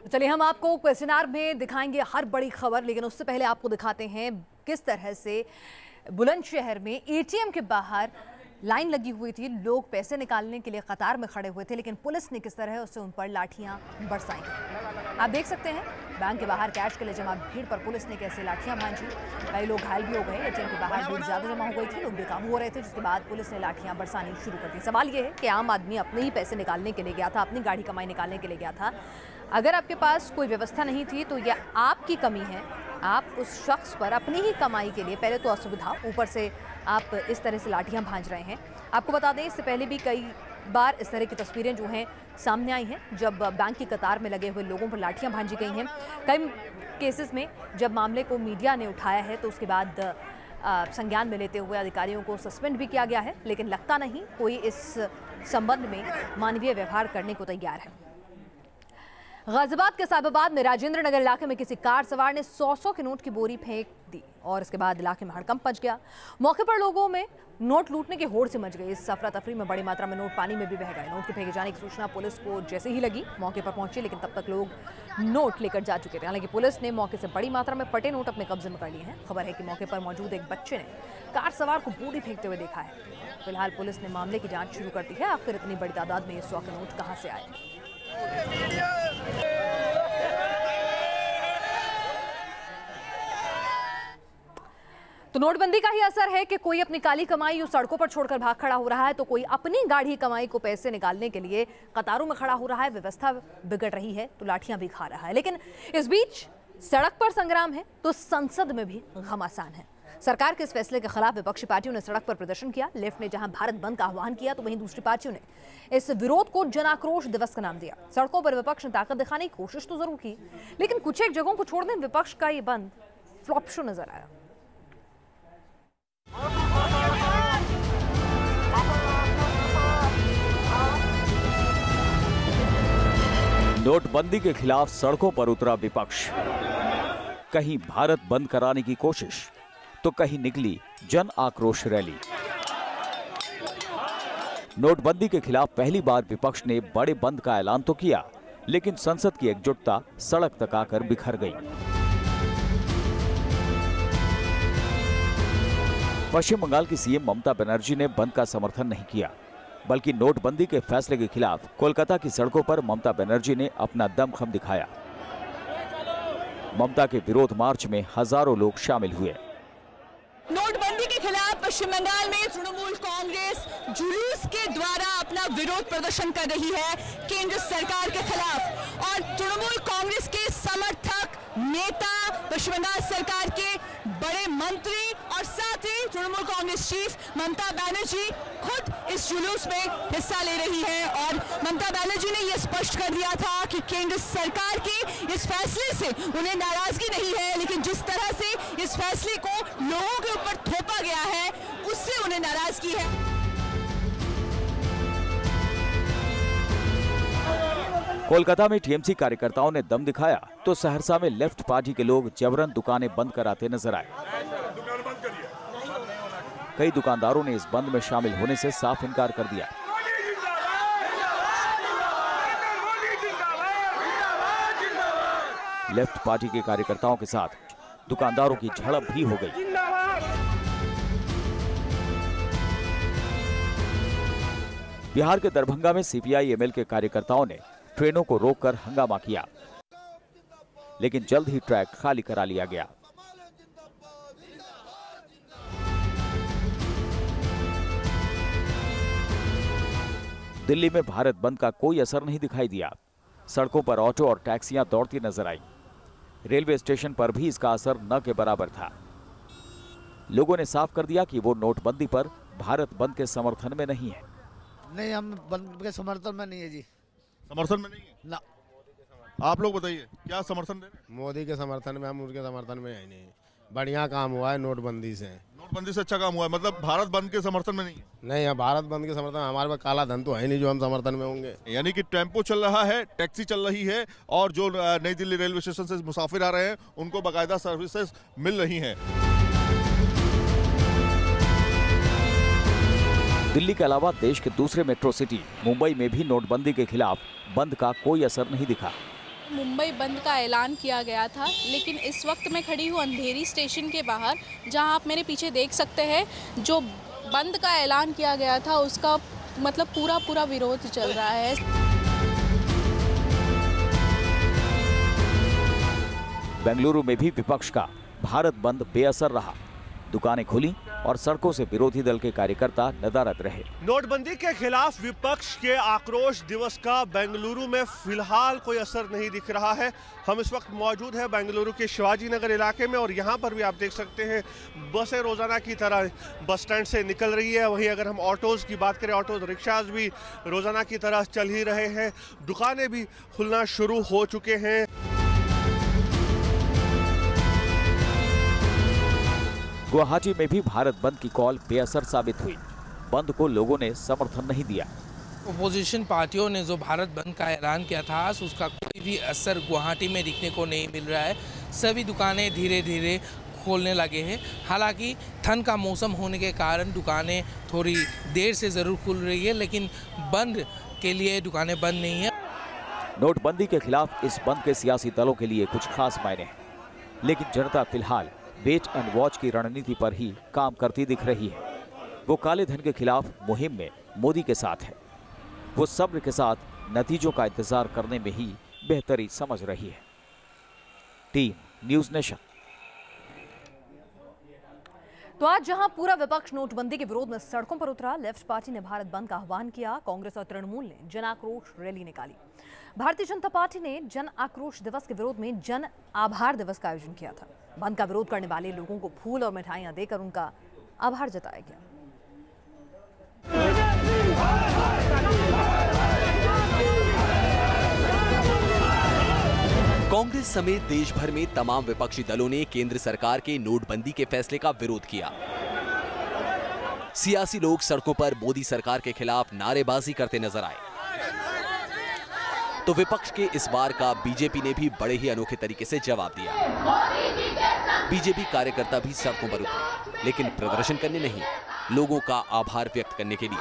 चलिए हम आपको क्वेश्चनर में दिखाएंगे हर बड़ी खबर, लेकिन उससे पहले आपको दिखाते हैं किस तरह से बुलंदशहर में एटीएम के बाहर लाइन लगी हुई थी। लोग पैसे निकालने के लिए कतार में खड़े हुए थे, लेकिन पुलिस ने किस तरह उससे उन पर लाठियां बरसाई। आप देख सकते हैं बैंक के बाहर कैश के लिए जमा भीड़ पर पुलिस ने कैसे लाठियां भांजी। कई लोग घायल भी हो गए। एटीएम के बाहर भीड़ ज्यादा जमा हो गई थी, लोग बेकाबू हो रहे थे, जिसके बाद पुलिस ने लाठियां बरसानी शुरू कर दी। सवाल यह है कि आम आदमी अपने ही पैसे निकालने के लिए गया था, अपनी गाड़ी कमाई निकालने के लिए गया था। अगर आपके पास कोई व्यवस्था नहीं थी तो यह आपकी कमी है। आप उस शख्स पर अपनी ही कमाई के लिए पहले तो असुविधा, ऊपर से आप इस तरह से लाठियां भांज रहे हैं। आपको बता दें, इससे पहले भी कई बार इस तरह की तस्वीरें जो हैं सामने आई हैं, जब बैंक की कतार में लगे हुए लोगों पर लाठियां भांजी गई हैं। कई केसेस में जब मामले को मीडिया ने उठाया है तो उसके बाद संज्ञान में लेते हुए अधिकारियों को सस्पेंड भी किया गया है, लेकिन लगता नहीं कोई इस संबंध में मानवीय व्यवहार करने को तैयार है। गाजियाबाद के साहिबाबाद में राजेंद्र नगर इलाके में किसी कार सवार ने 100 के नोट की बोरी फेंक दी और इसके बाद इलाके में हड़कंप मच गया। मौके पर लोगों में नोट लूटने की होड़ से मच गई। इस अफरा तफरी में बड़ी मात्रा में नोट पानी में भी बह गए। नोट के फेंके जाने की सूचना पुलिस को जैसे ही लगी, मौके पर पहुंची, लेकिन तब तक लोग नोट लेकर जा चुके थे। हालांकि पुलिस ने मौके से बड़ी मात्रा में फटे नोट अपने कब्जे में कर लिए हैं। खबर है कि मौके पर मौजूद एक बच्चे ने कार सवार को बोरी फेंकते हुए देखा है। फिलहाल पुलिस ने मामले की जाँच शुरू कर दी है। आखिर इतनी बड़ी तादाद में 100 के नोट कहाँ से आए। तो नोटबंदी का ही असर है कि कोई अपनी काली कमाई उस सड़कों पर छोड़कर भाग खड़ा हो रहा है, तो कोई अपनी गाढ़ी कमाई को पैसे निकालने के लिए कतारों में खड़ा हो रहा है। व्यवस्था बिगड़ रही है तो लाठियां भी खा रहा है। लेकिन इस बीच सड़क पर संग्राम है तो संसद में भी घमासान है। सरकार के इस फैसले के खिलाफ विपक्षी पार्टियों ने सड़क पर प्रदर्शन किया। लेफ्ट ने जहां भारत बंद का आह्वान किया तो वहीं दूसरी पार्टियों ने इस विरोध को जन आक्रोश दिवस का नाम दिया। सड़कों पर विपक्ष ने ताकत दिखाने की कोशिश तो जरूर की, लेकिन कुछ एक जगहों को छोड़ने विपक्ष का ये बंद फ्लॉप शो नजर आया। नोटबंदी के खिलाफ सड़कों पर उतरा विपक्ष। कहीं भारत बंद कराने की कोशिश तो कहीं निकली जन आक्रोश रैली। नोटबंदी के खिलाफ पहली बार विपक्ष ने बड़े बंद का ऐलान तो किया, लेकिन संसद की एकजुटता सड़क तक आकर बिखर गई। पश्चिम बंगाल की सीएम ममता बनर्जी ने बंद का समर्थन नहीं किया, बल्कि नोटबंदी के फैसले के खिलाफ कोलकाता की सड़कों पर ममता बनर्जी ने अपना दमखम दिखाया। ममता के विरोध मार्च में हजारों लोग शामिल हुए। नोटबंदी के खिलाफ पश्चिम बंगाल में तृणमूल कांग्रेस जुलूस के द्वारा अपना विरोध प्रदर्शन कर रही है केंद्र सरकार के खिलाफ, और तृणमूल कांग्रेस के समर्थक नेता, पश्चिम बंगाल सरकार के बड़े मंत्री और साथ ही तृणमूल कांग्रेस चीफ ममता बनर्जी खुद इस जुलूस में हिस्सा ले रही है। और ममता बनर्जी ने यह स्पष्ट कर दिया था कि केंद्र सरकार के इस फैसले से उन्हें नाराजगी नहीं है, लेकिन जिस तरह से इस फैसले को लोगों के ऊपर थोपा गया है उससे उन्हें नाराजगी है। कोलकाता में टीएमसी कार्यकर्ताओं ने दम दिखाया तो सहरसा में लेफ्ट पार्टी के लोग जबरन दुकानें बंद कराते नजर आए। कई दुकानदारों ने इस बंद में शामिल होने से साफ इनकार कर दिया। लेफ्ट पार्टी के कार्यकर्ताओं के साथ दुकानदारों की झड़प भी हो गई। बिहार के दरभंगा में सीपीआई एमएल के कार्यकर्ताओं ने ट्रेनों को रोककर हंगामा किया, लेकिन जल्द ही ट्रैक खाली करा लिया गया। दिल्ली में भारत बंद का कोई असर नहीं दिखाई दिया। सड़कों पर ऑटो और टैक्सियां दौड़ती नजर आई। रेलवे स्टेशन पर भी इसका असर न के बराबर था। लोगों ने साफ कर दिया कि वो नोटबंदी पर भारत बंद के समर्थन में नहीं है। नहीं, हम बंद के समर्थन में नहीं है जी। समर्थन में नहीं है ना। आप लोग बताइए क्या समर्थन दे रहे हैं? मोदी के समर्थन में, हम उनके समर्थन में है नहीं। बढ़िया काम हुआ है नोटबंदी से। नोटबंदी से अच्छा काम हुआ है, मतलब भारत बंद के समर्थन में नहीं है? नहीं, भारत बंद के समर्थन में हमारे पास काला धन तो है नहीं जो हम समर्थन में होंगे। यानी कि टेम्पो चल रहा है, टैक्सी चल रही है, और जो नई दिल्ली रेलवे स्टेशन से मुसाफिर आ रहे हैं उनको बाकायदा सर्विसेज मिल रही हैं। दिल्ली के अलावा देश के दूसरे मेट्रो सिटी मुंबई में भी नोटबंदी के खिलाफ बंद का कोई असर नहीं दिखा। मुंबई बंद का ऐलान किया गया था, लेकिन इस वक्त मैं खड़ी हूँ अंधेरी स्टेशन के बाहर, जहां आप मेरे पीछे देख सकते हैं जो बंद का ऐलान किया गया था उसका मतलब पूरा विरोध चल रहा है। बेंगलुरु में भी विपक्ष का भारत बंद बेअसर रहा। दुकानें खुली और सड़कों से विरोधी दल के कार्यकर्ता नदारद रहे। नोटबंदी के खिलाफ विपक्ष के आक्रोश दिवस का बेंगलुरु में फिलहाल कोई असर नहीं दिख रहा है। हम इस वक्त मौजूद हैं बेंगलुरु के शिवाजी नगर इलाके में और यहाँ पर भी आप देख सकते हैं बसें रोजाना की तरह बस स्टैंड से निकल रही है। वहीं अगर हम ऑटोज़ की बात करें, ऑटोज रिक्शाज भी रोजाना की तरह चल ही रहे हैं। दुकानें भी खुलना शुरू हो चुके हैं। गुवाहाटी में भी भारत बंद की कॉल बेअसर साबित हुई। बंद को लोगों ने समर्थन नहीं दिया। अपोजिशन पार्टियों ने जो भारत बंद का ऐलान किया था उसका कोई भी असर गुवाहाटी में दिखने को नहीं मिल रहा है। सभी दुकानें धीरे धीरे खोलने लगे हैं। हालांकि ठंड का मौसम होने के कारण दुकानें थोड़ी देर से ज़रूर खुल रही है, लेकिन बंद के लिए दुकानें बंद नहीं है। नोटबंदी के खिलाफ इस बंद के सियासी दलों के लिए कुछ खास मायने हैं, लेकिन जनता फिलहाल वेट एंड वॉच की रणनीति पर ही काम करती दिख रही है। वो काले धन के खिलाफ मुहिम में मोदी के साथ है। वो सब्र के साथ नतीजों का इंतजार करने में ही बेहतरी समझ रही है। Team news nation. तो आज जहां पूरा विपक्ष नोटबंदी के विरोध में सड़कों पर उतरा, लेफ्ट पार्टी ने भारत बंद का आह्वान किया। कांग्रेस और तृणमूल ने जन आक्रोश रैली निकाली। भारतीय जनता पार्टी ने जन आक्रोश दिवस के विरोध में जन आभार दिवस का आयोजन किया था। बंद का विरोध करने वाले लोगों को फूल और मिठाइयां देकर उनका आभार जताया गया। कांग्रेस समेत देश भर में तमाम विपक्षी दलों ने केंद्र सरकार के नोटबंदी के फैसले का विरोध किया। सियासी लोग सड़कों पर मोदी सरकार के खिलाफ नारेबाजी करते नजर आए। तो विपक्ष के इस बार का बीजेपी ने भी बड़े ही अनोखे तरीके से जवाब दिया। बीजेपी कार्यकर्ता भी सड़कों पर उतरे, लेकिन प्रदर्शन करने नहीं, लोगों का आभार व्यक्त करने के लिए।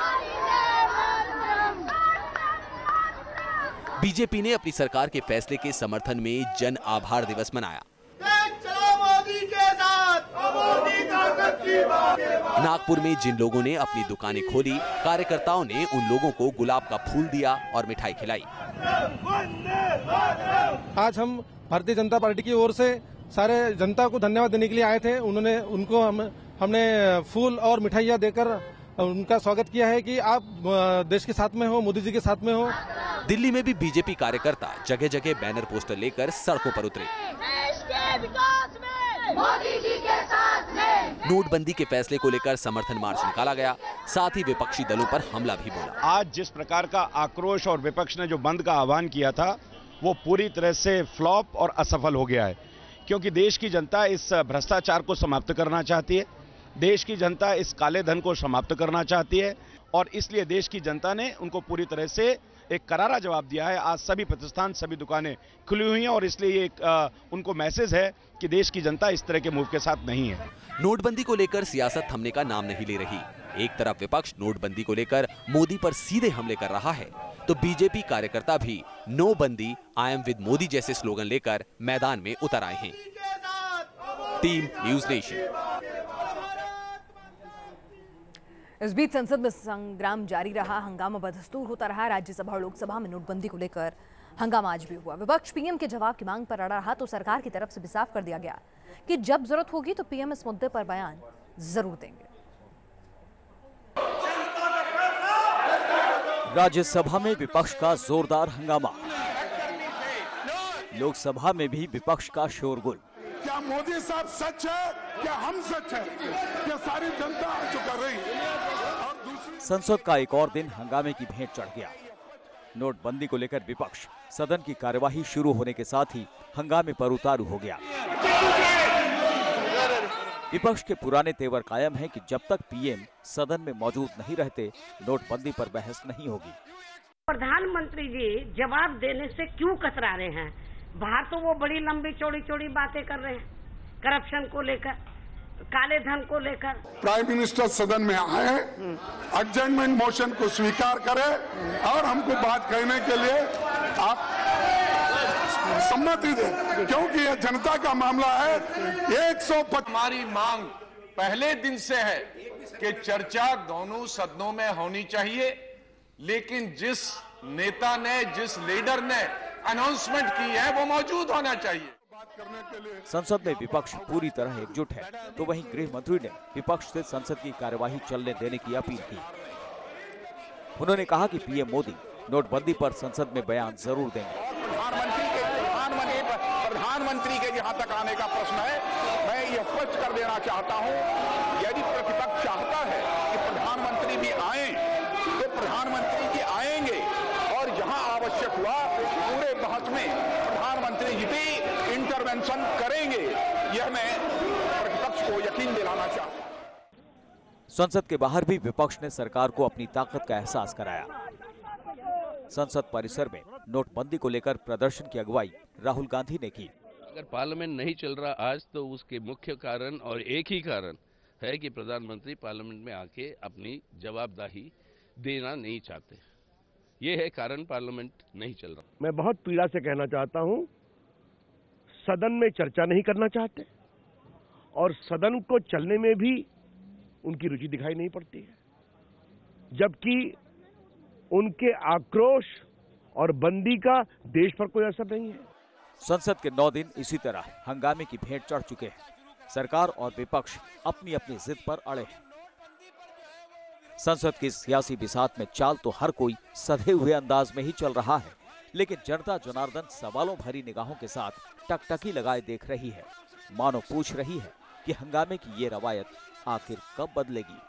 बीजेपी ने अपनी सरकार के फैसले के समर्थन में जन आभार दिवस मनाया। नागपुर में जिन लोगों ने अपनी दुकानें खोली, कार्यकर्ताओं ने उन लोगों को गुलाब का फूल दिया और मिठाई खिलाई। आज हम भारतीय जनता पार्टी की ओर से सारे जनता को धन्यवाद देने के लिए आए थे। हमने फूल और मिठाइयाँ देकर उनका स्वागत किया है कि आप देश के साथ में हो, मोदी जी के साथ में हो। दिल्ली में भी बीजेपी कार्यकर्ता जगह जगह बैनर पोस्टर लेकर सड़कों पर उतरे। मोदी जी के साथ में। नोटबंदी के फैसले को लेकर समर्थन मार्च निकाला गया, साथ ही विपक्षी दलों पर हमला भी बोला। आज जिस प्रकार का आक्रोश और विपक्ष ने जो बंद का आह्वान किया था वो पूरी तरह से फ्लॉप और असफल हो गया है, क्योंकि देश की जनता इस भ्रष्टाचार को समाप्त करना चाहती है, देश की जनता इस काले धन को समाप्त करना चाहती है और इसलिए देश की जनता ने उनको पूरी तरह से एक करारा जवाब दिया है। आज सभी प्रतिष्ठान, सभी दुकानें खुली हुई हैं और इसलिए ये उनको मैसेज है कि देश की जनता इस तरह के मूव के साथ नहीं है। नोटबंदी को लेकर सियासत थमने का नाम नहीं ले रही। एक तरफ विपक्ष नोटबंदी को लेकर मोदी पर सीधे हमले कर रहा है, तो बीजेपी कार्यकर्ता भी नो बंदी, आई एम विद मोदी जैसे स्लोगन लेकर मैदान में उतर आए हैं। Team news nation. इस बीच संसद में संग्राम जारी रहा, हंगामा बदस्तूर होता रहा। राज्यसभा और लोकसभा में नोटबंदी को लेकर हंगामा आज भी हुआ। विपक्ष पीएम के जवाब की मांग पर अड़ा रहा, तो सरकार की तरफ से भी साफ कर दिया गया कि जब जरूरत होगी तो पीएम इस मुद्दे पर बयान जरूर देंगे। राज्यसभा में विपक्ष का जोरदार हंगामा, लोकसभा में भी विपक्ष का शोरगुल। क्या मोदी साहब सच है? क्या हम सच है? क्या सारी जनता जो कर रही है? संसद का एक और दिन हंगामे की भेंट चढ़ गया। नोटबंदी को लेकर विपक्ष सदन की कार्यवाही शुरू होने के साथ ही हंगामे पर उतारू हो गया। विपक्ष के पुराने तेवर कायम है कि जब तक पीएम सदन में मौजूद नहीं रहते, नोटबंदी पर बहस नहीं होगी। प्रधानमंत्री जी जवाब देने से क्यों कतरा रहे हैं? बाहर तो वो बड़ी लंबी चौड़ी चौड़ी बातें कर रहे हैं, करप्शन को लेकर, काले धन को लेकर। प्राइम मिनिस्टर सदन में आए, एडजर्नमेंट मोशन को स्वीकार करें और हमको बात कहने के लिए आप सम्मति दे, क्योंकि यह जनता का मामला है। 150 हमारी मांग पहले दिन से है कि चर्चा दोनों सदनों में होनी चाहिए, लेकिन जिस नेता ने, जिस लीडर ने अनाउंसमेंट की है वो मौजूद होना चाहिए। संसद में विपक्ष पूरी तरह एकजुट है, तो वहीं गृह मंत्री ने विपक्ष से संसद की कार्यवाही चलने देने की अपील की। उन्होंने कहा कि पीएम मोदी नोटबंदी पर संसद में बयान जरूर देंगे। प्रधानमंत्री के जहां तक आने का प्रश्न है, मैं ये स्पष्ट कर देना चाहता हूं, यदि प्रतिपक्ष चाहता है कि प्रधानमंत्री भी आए तो प्रधानमंत्री जी आएंगे, और जहां आवश्यक हुआ पूरे बहस में प्रधानमंत्री जी भी इंटरवेंशन करेंगे। यह मैं प्रतिपक्ष को यकीन दिलाना चाहता हूं। संसद के बाहर भी विपक्ष ने सरकार को अपनी ताकत का एहसास कराया। संसद परिसर में नोटबंदी को लेकर प्रदर्शन की अगुवाई राहुल गांधी ने की। अगर पार्लियामेंट नहीं चल रहा आज, तो उसके मुख्य कारण और एक ही कारण है कि प्रधानमंत्री पार्लियामेंट में आके अपनी जवाबदेही देना नहीं चाहते। ये है कारण पार्लियामेंट नहीं चल रहा। मैं बहुत पीड़ा से कहना चाहता हूं, सदन में चर्चा नहीं करना चाहते और सदन को चलने में भी उनकी रुचि दिखाई नहीं पड़ती है, जबकि उनके आक्रोश और बंदी का देश पर कोई असर नहीं है। संसद के 9 दिन इसी तरह हंगामे की भेंट चढ़ चुके हैं। सरकार और विपक्ष अपनी अपनी जिद पर अड़े हैं। संसद की सियासी बिसात में चाल तो हर कोई सधे हुए अंदाज में ही चल रहा है, लेकिन जनता जनार्दन सवालों भरी निगाहों के साथ टकटकी लगाए देख रही है, मानो पूछ रही है कि हंगामे की ये रवायत आखिर कब बदलेगी।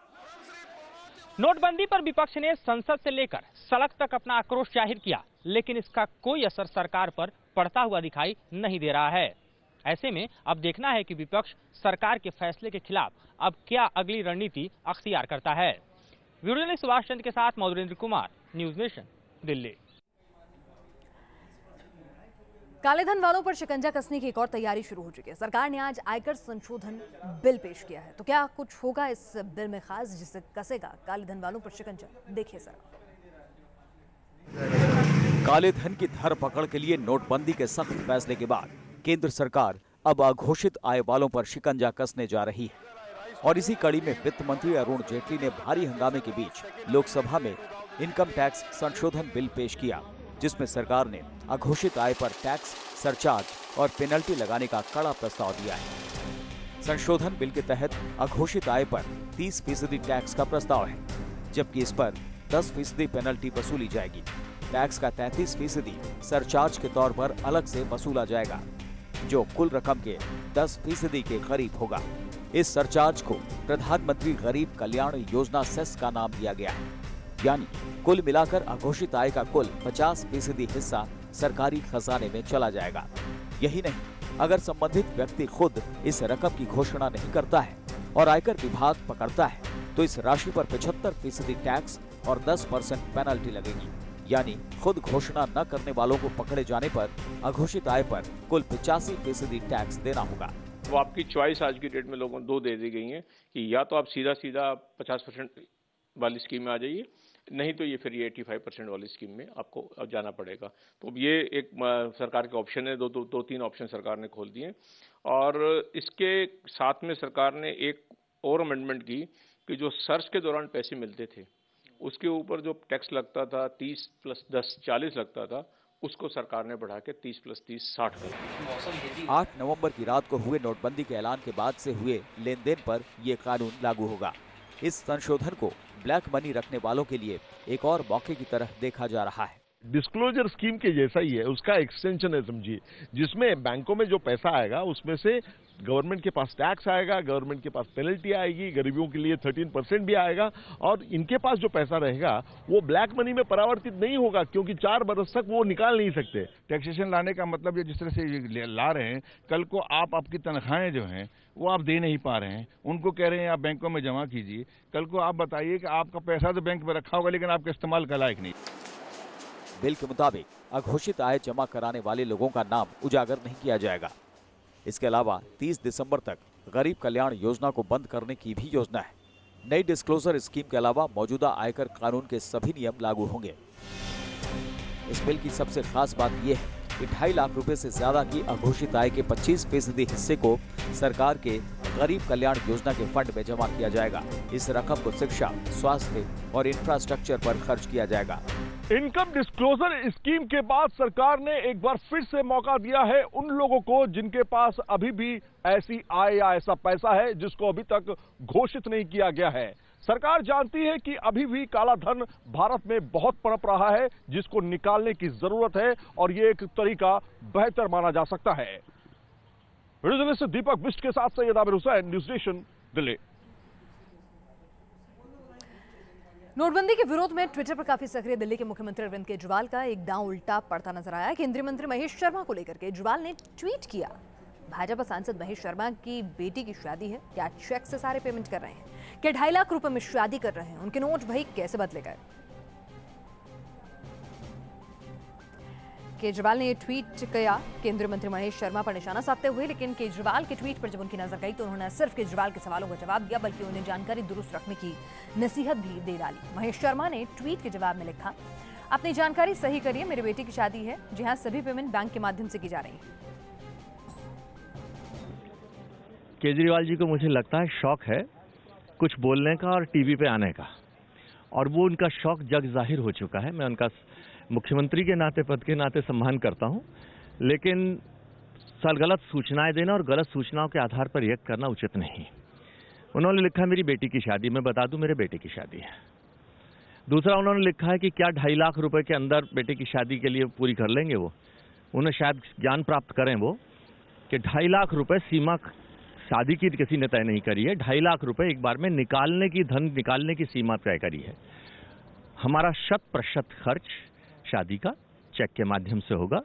नोटबंदी पर विपक्ष ने संसद से लेकर सड़क तक अपना आक्रोश जाहिर किया, लेकिन इसका कोई असर सरकार पर पड़ता हुआ दिखाई नहीं दे रहा है। ऐसे में अब देखना है कि विपक्ष सरकार के फैसले के खिलाफ अब क्या अगली रणनीति अख्तियार करता है। वीडियो जर्नलिस्ट सुभाष चंद्र के साथ मधुरेंद्र कुमार, न्यूज नेशन, दिल्ली। कालेधन वालों पर शिकंजा कसने की एक और तैयारी शुरू हो चुकी है। सरकार ने आज आयकर संशोधन बिल पेश किया है, तो क्या कुछ होगा इस बिल में खास जिससे कसेगा कालेधन वालों पर शिकंजा? देखिए सर। काले धन की धर पकड़ के लिए नोटबंदी के सख्त फैसले के बाद केंद्र सरकार अब अघोषित आय वालों पर शिकंजा कसने जा रही है, और इसी कड़ी में वित्त मंत्री अरुण जेटली ने भारी हंगामे के बीच लोकसभा में इनकम टैक्स संशोधन बिल पेश किया, जिसमें सरकार ने अघोषित आय पर टैक्स, सरचार्ज और पेनल्टी लगाने का कड़ा प्रस्ताव दिया है। संशोधन बिल के तहत अघोषित आय पर 30% टैक्स का प्रस्ताव है, जबकि इस पर 10% पेनल्टी वसूली जाएगी। टैक्स का 33% सरचार्ज के तौर पर अलग से वसूला जाएगा, जो कुल रकम के 10% के करीब होगा। इस सरचार्ज को प्रधानमंत्री गरीब कल्याण योजना सेस का नाम दिया गया है, यानी कुल मिलाकर अघोषित आय का कुल 50% हिस्सा सरकारी खजाने में चला जाएगा। यही नहीं, अगर संबंधित व्यक्ति खुद इस रकम की घोषणा नहीं करता है और आयकर विभाग पकड़ता है, तो इस राशि पर 75% टैक्स और 10% पेनल्टी लगेगी। यानी खुद घोषणा न करने वालों को पकड़े जाने पर अघोषित आय पर कुल 85% टैक्स देना होगा। वो आपकी चॉइस आज की डेट में लोगों को दो दे दी गई है कि या तो आप सीधा 50% वाली स्कीम में आ जाइए, नहीं तो ये फिर ये 85% वाली स्कीम में आपको जाना पड़ेगा। तो ये एक सरकार के ऑप्शन है, दो तीन ऑप्शन सरकार ने खोल दिए। और इसके साथ में सरकार ने एक और अमेंडमेंट की कि जो सर्च के दौरान पैसे मिलते थे उसके ऊपर जो टैक्स लगता था 30 + 10 40 लगता था, उसको सरकार ने बढ़ा के 30 + 30 60 कर दिया। 8 नवंबर की रात को हुए नोटबंदी के ऐलान के बाद से हुए लेन देन पर ये कानून लागू होगा। इस संशोधन को ब्लैक मनी रखने वालों के लिए एक और मौके की तरह देखा जा रहा है। डिस्क्लोजर स्कीम के जैसा ही है, उसका एक्सटेंशन है समझिए, जिसमें बैंकों में जो पैसा आएगा उसमें से गवर्नमेंट के पास टैक्स आएगा, गवर्नमेंट के पास पेनल्टी आएगी, गरीबों के लिए 13% भी आएगा, और इनके पास जो पैसा रहेगा वो ब्लैक मनी में परावर्तित नहीं होगा, क्योंकि 4 बरस तक वो निकाल नहीं सकते। टैक्सेशन लाने का मतलब ये जिस तरह से ला रहे हैं, कल को आप आपकी तनख्वाहें जो हैं वो आप दे नहीं पा रहे हैं, उनको कह रहे हैं आप बैंकों में जमा कीजिए। कल को आप बताइए कि आपका पैसा तो बैंक में रखा होगा लेकिन आपका इस्तेमाल का लायक नहीं। बिल के मुताबिक अघोषित आय जमा कराने वाले लोगों का नाम उजागर नहीं किया जाएगा। इसके अलावा 30 दिसंबर तक गरीब कल्याण योजना को बंद करने की भी योजना है। नई डिस्क्लोजर स्कीम के अलावा मौजूदा आयकर कानून के सभी नियम लागू होंगे। इस बिल की सबसे खास बात यह है कि 2.5 लाख रुपए से ज्यादा की अघोषित आय के 25% हिस्से को सरकार के गरीब कल्याण योजना के फंड में जमा किया जाएगा। इस रकम को शिक्षा, स्वास्थ्य और इंफ्रास्ट्रक्चर पर खर्च किया जाएगा। इनकम डिस्क्लोजर स्कीम के बाद सरकार ने एक बार फिर से मौका दिया है उन लोगों को जिनके पास अभी भी ऐसी आय या ऐसा पैसा है जिसको अभी तक घोषित नहीं किया गया है। सरकार जानती है कि अभी भी काला धन भारत में बहुत पनप रहा है जिसको निकालने की जरूरत है और ये एक तरीका बेहतर माना जा सकता है। वीडियो जर्नलिस्ट दीपक बिष्ट के साथ सैयद आमिर हुसैन, न्यूज नेशन, दिल्ली। नोटबंदी के विरोध में ट्विटर पर काफी सक्रिय दिल्ली के मुख्यमंत्री अरविंद केजरीवाल का एक दांव उल्टा पड़ता नजर आया। केंद्रीय मंत्री महेश शर्मा को लेकर केजरीवाल ने ट्वीट किया, भाजपा सांसद महेश शर्मा की बेटी की शादी है, क्या चेक से सारे पेमेंट कर रहे हैं, क्या 2.5 लाख रुपए में शादी कर रहे हैं, उनके नोट भाई कैसे बदले गए। केजरीवाल ने ये ट्वीट किया केंद्रीय मंत्री महेश शर्मा पर निशाना साधते हुए, लेकिन केजरीवाल के ट्वीट पर जब उनकी नजर गई तो उन्होंने सिर्फ केजरीवाल के सवालों का जवाब दिया बल्कि उन्हें जानकारी दुरुस्त रखने की नसीहत भी दे डाली। महेश शर्मा ने ट्वीट के जवाब में लिखा, अपनी जानकारी सही करिए, मेरी बेटी की शादी है, जी हाँ, सभी पेमेंट बैंक के माध्यम से की जा रही है। केजरीवाल जी को मुझे लगता है शौक है कुछ बोलने का और टीवी पे आने का, और वो उनका शौक जग जाहिर हो चुका है। मैं उनका मुख्यमंत्री के नाते, पद के नाते सम्मान करता हूं, लेकिन गलत सूचनाएं देना और गलत सूचनाओं के आधार पर रिएक्ट करना उचित नहीं। उन्होंने लिखा मेरी बेटी की शादी, मैं बता दूं मेरे बेटे की शादी है। दूसरा, उन्होंने लिखा है कि क्या 2.5 लाख रुपए के अंदर बेटे की शादी के लिए पूरी कर लेंगे वो। उन्हें शायद ज्ञान प्राप्त करें वो कि 2.5 लाख रुपए सीमा शादी की किसी ने तय नहीं करी है। 2.5 लाख रुपए एक बार में निकालने की, धन निकालने की सीमा तय करी है। हमारा 100% खर्च शादी का चेक के माध्यम से होगा।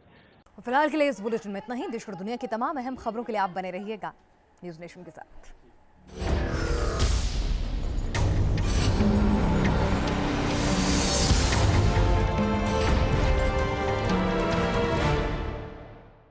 फिलहाल के लिए इस बुलेटिन में इतना ही। देश और दुनिया की तमाम अहम खबरों के लिए आप बने रहिएगा न्यूज नेशन के साथ।